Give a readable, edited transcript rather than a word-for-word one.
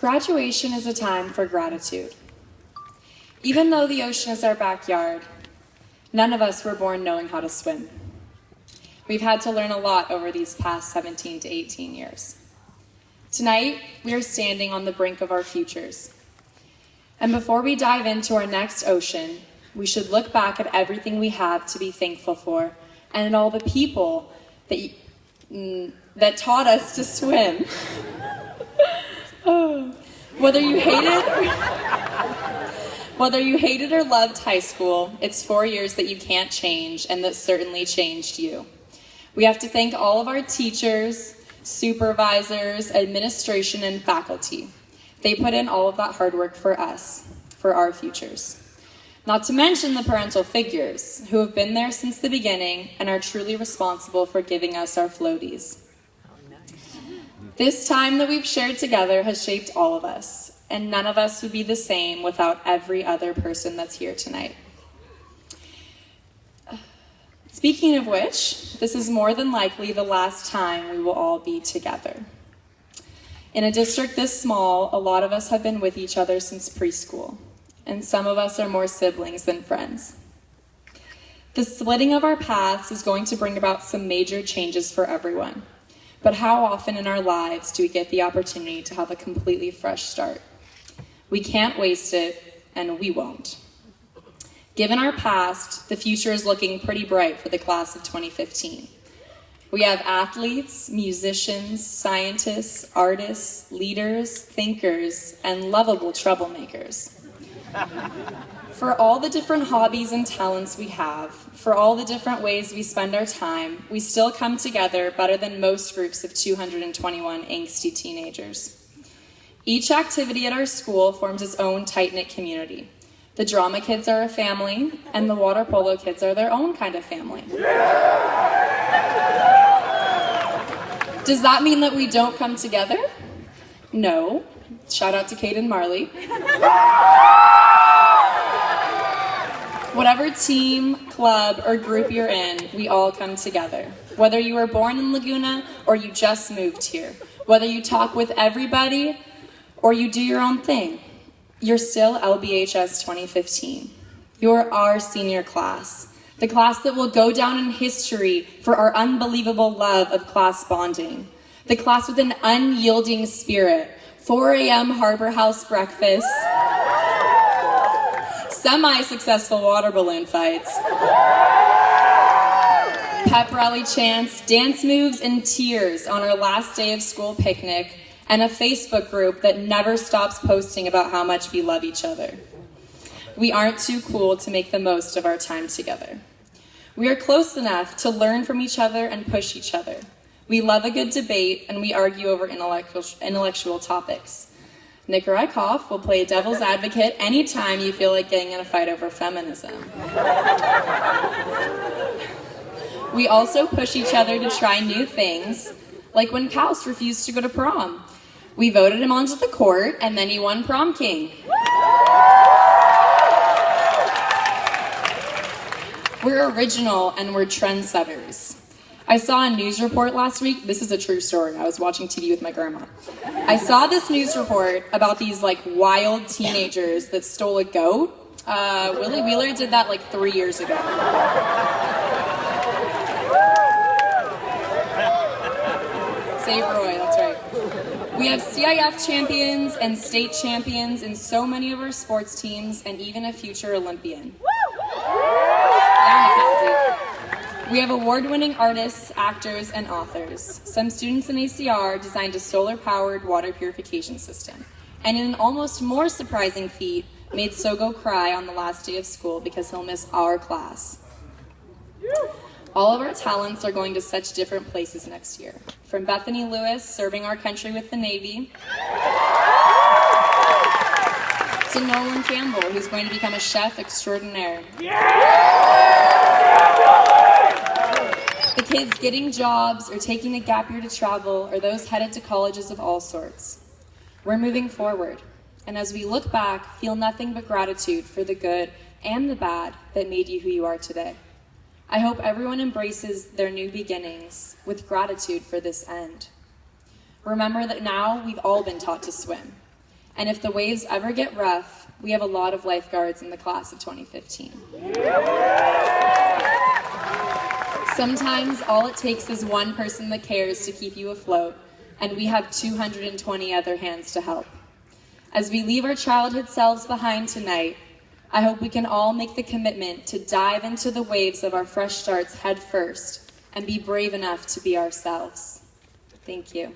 Graduation is a time for gratitude. Even though the ocean is our backyard, none of us were born knowing how to swim. We've had to learn a lot over these past 17 to 18 years. Tonight, we are standing on the brink of our futures. And before we dive into our next ocean, we should look back at everything we have to be thankful for and at all the people that taught us to swim. Whether you hated or loved high school, it's 4 years that you can't change and that certainly changed you. We have to thank all of our teachers, supervisors, administration, and faculty. They put in all of that hard work for us, for our futures. Not to mention the parental figures who have been there since the beginning and are truly responsible for giving us our floaties. This time that we've shared together has shaped all of us, and none of us would be the same without every other person that's here tonight. Speaking of which, this is more than likely the last time we will all be together. In a district this small, a lot of us have been with each other since preschool, and some of us are more siblings than friends. The splitting of our paths is going to bring about some major changes for everyone. But how often in our lives do we get the opportunity to have a completely fresh start? We can't waste it, and we won't. Given our past, the future is looking pretty bright for the class of 2015. We have athletes, musicians, scientists, artists, leaders, thinkers, and lovable troublemakers. For all the different hobbies and talents we have, for all the different ways we spend our time, we still come together better than most groups of 221 angsty teenagers. Each activity at our school forms its own tight-knit community. The drama kids are a family, and the water polo kids are their own kind of family. Does that mean that we don't come together? No. Shout out to Kate and Marley. Whatever team, club, or group you're in, we all come together. Whether you were born in Laguna or you just moved here, whether you talk with everybody or you do your own thing, you're still LBHS 2015. You're our senior class, the class that will go down in history for our unbelievable love of class bonding, the class with an unyielding spirit, 4 a.m. Harbor House breakfast, semi-successful water balloon fights, pep rally chants, dance moves, and tears on our last day of school picnic, and a Facebook group that never stops posting about how much we love each other. We aren't too cool to make the most of our time together. We are close enough to learn from each other and push each other. We love a good debate, and we argue over intellectual topics. Nick Reichhoff will play devil's advocate anytime you feel like getting in a fight over feminism. We also push each other to try new things, like when Kaus refused to go to prom. We voted him onto the court, and then he won prom king. We're original, and we're trendsetters. I saw a news report last week. This is a true story. I was watching TV with my grandma. I saw this news report about these wild teenagers that stole a goat. Willie Wheeler did that 3 years ago. Save Roy, that's right. We have CIF champions and state champions in so many of our sports teams, and even a future Olympian. We have award-winning artists, actors, and authors. Some students in ACR designed a solar-powered water purification system, and in an almost more surprising feat, made Sogo cry on the last day of school because he'll miss our class. All of our talents are going to such different places next year. From Bethany Lewis serving our country with the Navy, to Nolan Campbell, who's going to become a chef extraordinaire. The kids getting jobs or taking a gap year to travel, or those headed to colleges of all sorts. We're moving forward, and as we look back, feel nothing but gratitude for the good and the bad that made you who you are today. I hope everyone embraces their new beginnings with gratitude for this end. Remember that now we've all been taught to swim. And if the waves ever get rough, we have a lot of lifeguards in the class of 2015. Sometimes all it takes is one person that cares to keep you afloat, and we have 220 other hands to help. As we leave our childhood selves behind tonight, I hope we can all make the commitment to dive into the waves of our fresh starts head first and be brave enough to be ourselves. Thank you.